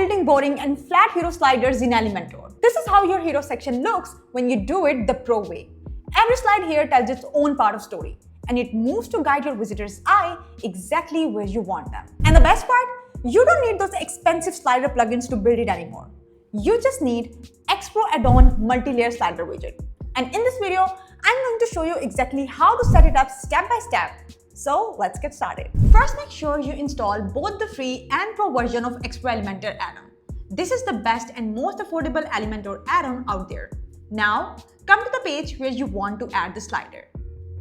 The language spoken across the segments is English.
building boring and flat hero sliders in Elementor. This is how your hero section looks when you do it the pro way. Every slide here tells its own part of story, and it moves to guide your visitor's eye exactly where you want them. And the best part? You don't need those expensive slider plugins to build it anymore. You just need XPro Addons Multi-Layer Slider widget. And in this video, I'm going to show you exactly how to set it up step by step. So let's get started. First, make sure you install both the free and pro version of XPro Elementor add-on. This is the best and most affordable Elementor add-on out there. Now, come to the page where you want to add the slider.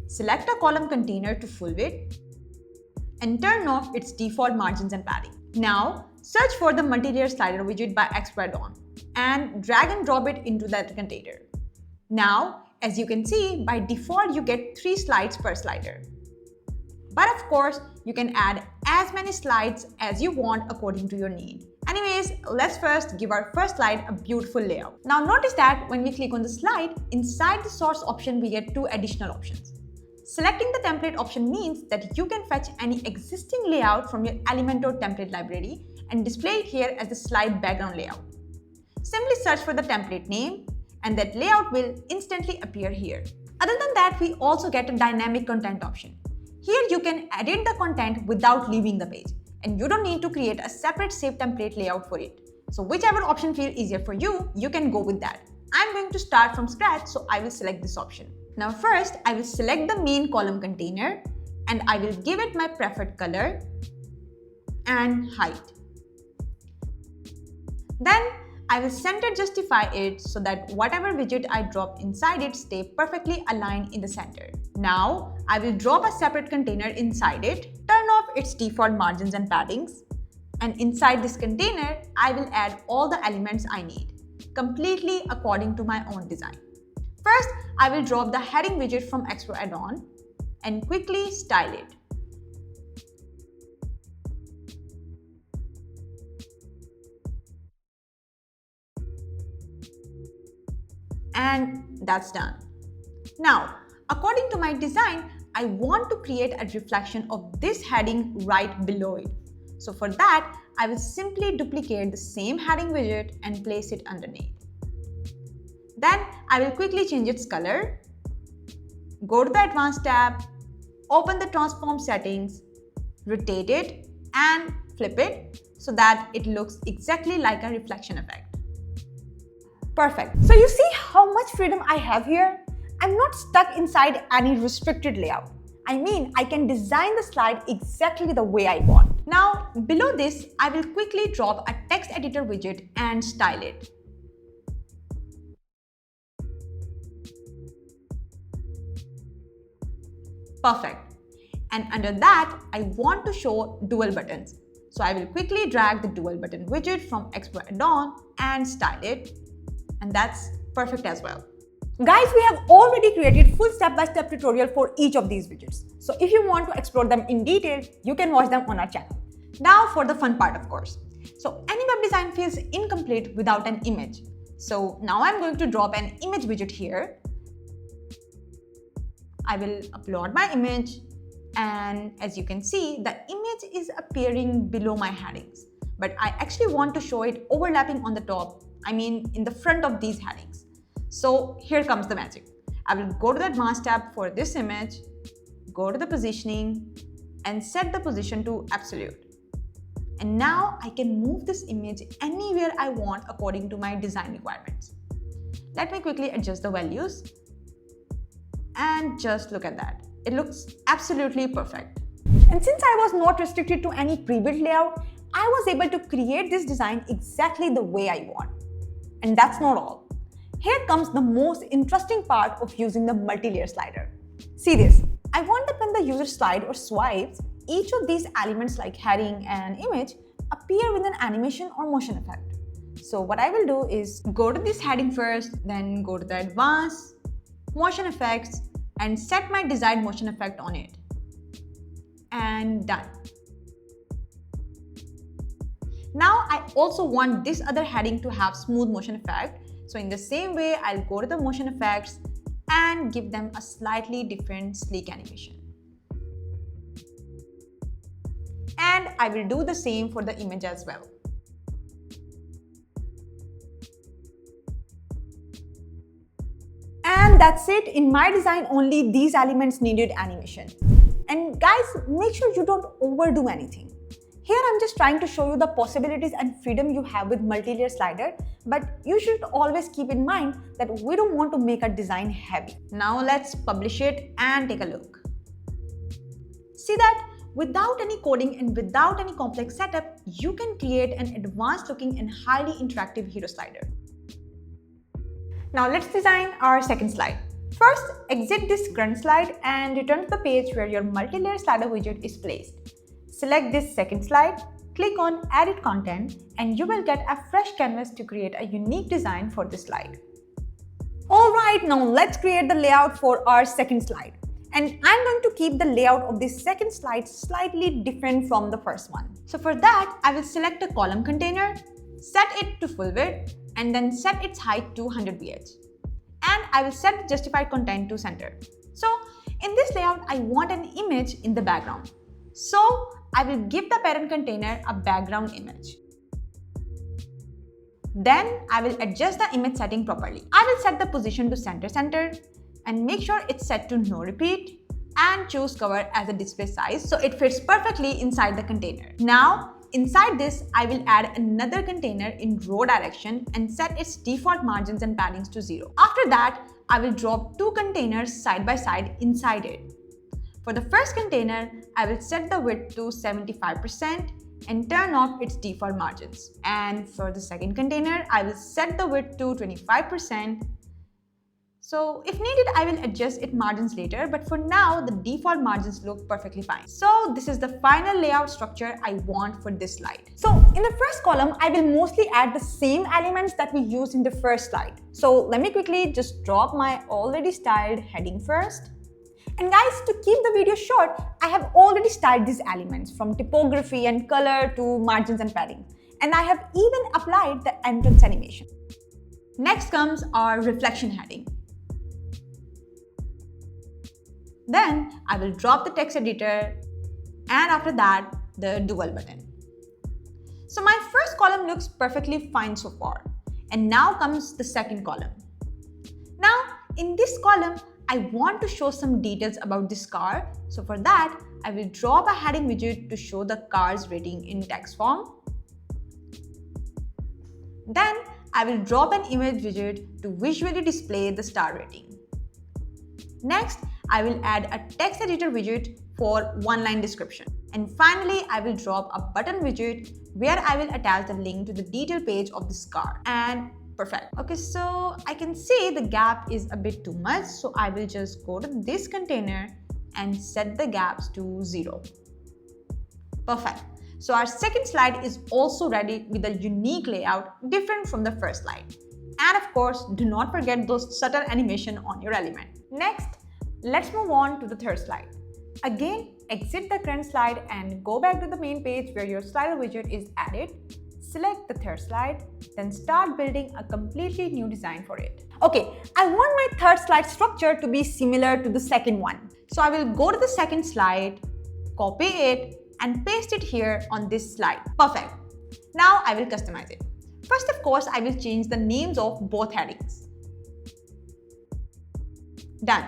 Select a column container to full width and turn off its default margins and padding. Now, search for the multi-layer slider widget by XPro Addons and drag and drop it into that container. Now, as you can see, by default you get 3 slides per slider. But of course, you can add as many slides as you want according to your need. Anyways, let's first give our first slide a beautiful layout. Now notice that when we click on the slide, inside the source option we get 2 additional options. Selecting the template option means that you can fetch any existing layout from your Elementor template library and display it here as the slide background layout. Simply search for the template name and that layout will instantly appear here. Other than that, we also get a dynamic content option. Here you can edit the content without leaving the page, and you don't need to create a separate save template layout for it. So whichever option feels easier for you, you can go with that. I'm going to start from scratch, so I will select this option. Now first, I will select the main column container and I will give it my preferred color and height. Then I will center justify it so that whatever widget I drop inside it stay perfectly aligned in the center. Now I will drop a separate container inside it, turn off its default margins and paddings, and inside this container I will add all the elements I need, completely according to my own design. First, I will drop the heading widget from XPro Addons and quickly style it. And that's done. Now, according to my design, I want to create a reflection of this heading right below it. So for that, I will simply duplicate the same heading widget and place it underneath. Then I will quickly change its color, go to the Advanced tab, open the transform settings, rotate it and flip it so that it looks exactly like a reflection effect. Perfect. So you see how much freedom I have here? I'm not stuck inside any restricted layout. I mean, I can design the slide exactly the way I want. Now, below this, I will quickly drop a text editor widget and style it. Perfect. And under that, I want to show dual buttons. So I will quickly drag the dual button widget from XPro Addons and style it. And that's perfect as well. Guys, we have already created full step-by-step tutorial for each of these widgets. So if you want to explore them in detail, you can watch them on our channel. Now for the fun part, of course. So any web design feels incomplete without an image. So now I'm going to drop an image widget here. I will upload my image, and as you can see, the image is appearing below my headings. But I actually want to show it overlapping on the top, I mean in the front of these headings. So here comes the magic. I will go to the Advanced tab for this image, go to the positioning and set the position to absolute. And now I can move this image anywhere I want according to my design requirements. Let me quickly adjust the values. And just look at that. It looks absolutely perfect. And since I was not restricted to any pre-built layout, I was able to create this design exactly the way I want. And that's not all. Here comes the most interesting part of using the multi-layer slider. See this. I want that when the user slides or swipes, each of these elements like heading and image appear with an animation or motion effect. So what I will do is go to this heading first, then go to the Advanced, Motion Effects, and set my desired motion effect on it. And done. Now I also want this other heading to have smooth motion effect. So in the same way, I'll go to the motion effects and give them a slightly different sleek animation. And I will do the same for the image as well. that's it. In my design, only these elements needed animation. And guys, make sure you don't overdo anything. Here I'm just trying to show you the possibilities and freedom you have with multi-layer slider, but you should always keep in mind that we don't want to make our design heavy. Now let's publish it and take a look. See that without any coding and without any complex setup, you can create an advanced looking and highly interactive hero slider. Now let's design our second slide. First, exit this current slide and return to the page where your multi-layer slider widget is placed. Select this second slide, click on Edit Content, and you will get a fresh canvas to create a unique design for this slide. Alright, now let's create the layout for our second slide. And I'm going to keep the layout of this second slide slightly different from the first one. So for that, I will select a column container, set it to full width, and then set its height to 100 ph. And I will set the justified content to center. So in this layout, I want an image in the background. So I will give the parent container a background image. Then I will adjust the image setting properly. I will set the position to center and make sure it's set to no repeat and choose cover as a display size so it fits perfectly inside the container. Now inside this, I will add another container in row direction and set its default margins and paddings to 0. After that, I will drop two containers side by side inside it. For the first container, I will set the width to 75% and turn off its default margins. And for the second container, I will set the width to 25%. So if needed, I will adjust its margins later, but for now, the default margins look perfectly fine. So this is the final layout structure I want for this slide. So in the first column, I will mostly add the same elements that we used in the first slide. So let me quickly just drop my already styled heading first. And guys, to keep the video short, I have already styled these elements from typography and color to margins and padding. And I have even applied the entrance animation. Next comes our reflection heading. Then I will drop the text editor and after that, the dual button. So my first column looks perfectly fine so far. And now comes the second column. Now in this column, I want to show some details about this car. So for that, I will drop a heading widget to show the car's rating in text form. Then I will drop an image widget to visually display the star rating. Next, I will add a text editor widget for one-line description. And finally, I will drop a button widget where I will attach the link to the detail page of this car. And perfect. Okay, so I can see the gap is a bit too much, so I will just go to this container and set the gaps to 0. Perfect. So our second slide is also ready with a unique layout different from the first slide. And of course, do not forget those subtle animation on your element. Next, let's move on to the third slide. Again, exit the current slide and go back to the main page where your slider widget is added. Select the third slide, then start building a completely new design for it. Okay, I want my third slide structure to be similar to the second one. So I will go to the second slide, copy it, and paste it here on this slide. Perfect. Now I will customize it. First, of course, I will change the names of both headings. Done.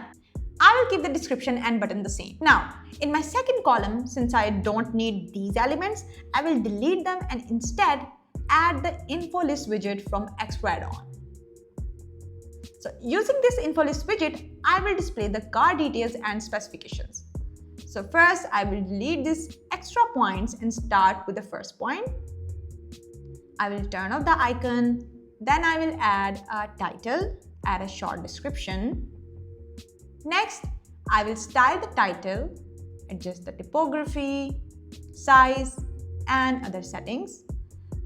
I will keep the description and button the same. Now, in my second column, since I don't need these elements, I will delete them and instead add the info list widget from XPro Addon. So using this info list widget, I will display the car details and specifications. So first, I will delete these extra points and start with the first point. I will turn off the icon. Then I will add a title, add a short description. Next, I will style the title, adjust the typography, size, and other settings.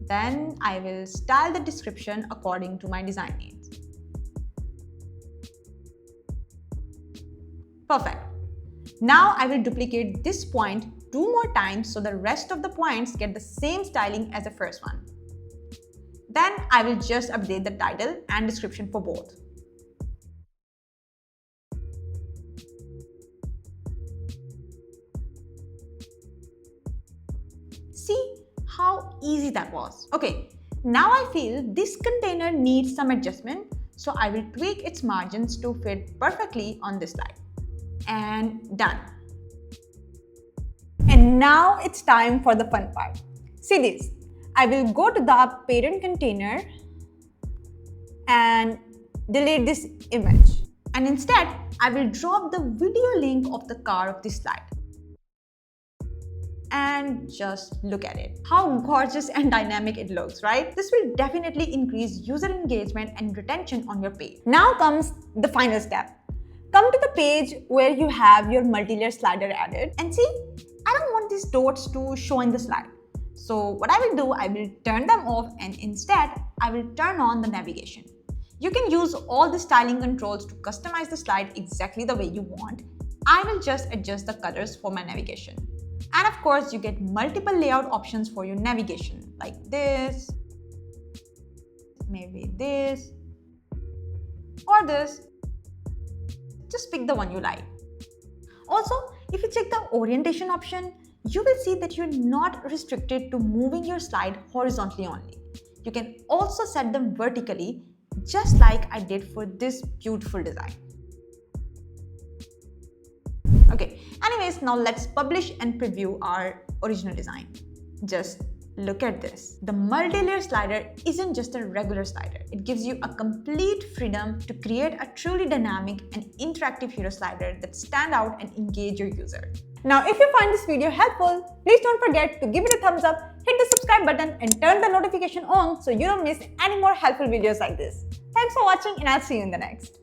Then I will style the description according to my design needs. Perfect. Now I will duplicate this point 2 more times so the rest of the points get the same styling as the first one. Then I will just update the title and description for both. See how easy that was. Okay, now I feel this container needs some adjustment. So I will tweak its margins to fit perfectly on this slide. And done. And now it's time for the fun part. See this. I will go to the parent container and delete this image. And instead, I will drop the video link of the car of this slide. And just look at it. How gorgeous and dynamic it looks, right? This will definitely increase user engagement and retention on your page. Now comes the final step. Come to the page where you have your multi-layer slider added and see, I don't want these dots to show in the slide. So what I will do, I will turn them off and instead I will turn on the navigation. You can use all the styling controls to customize the slide exactly the way you want. I will just adjust the colors for my navigation. And of course, you get multiple layout options for your navigation, like this, maybe this, or this. Just pick the one you like. Also, if you check the orientation option, you will see that you're not restricted to moving your slide horizontally only. You can also set them vertically, just like I did for this beautiful design. Okay, anyways, now let's publish and preview our original design. Just look at this. The multi-layer slider isn't just a regular slider. It gives you a complete freedom to create a truly dynamic and interactive hero slider that stand out and engage your user. Now, if you find this video helpful, please don't forget to give it a thumbs up, hit the subscribe button and turn the notification on so you don't miss any more helpful videos like this. Thanks for watching and I'll see you in the next.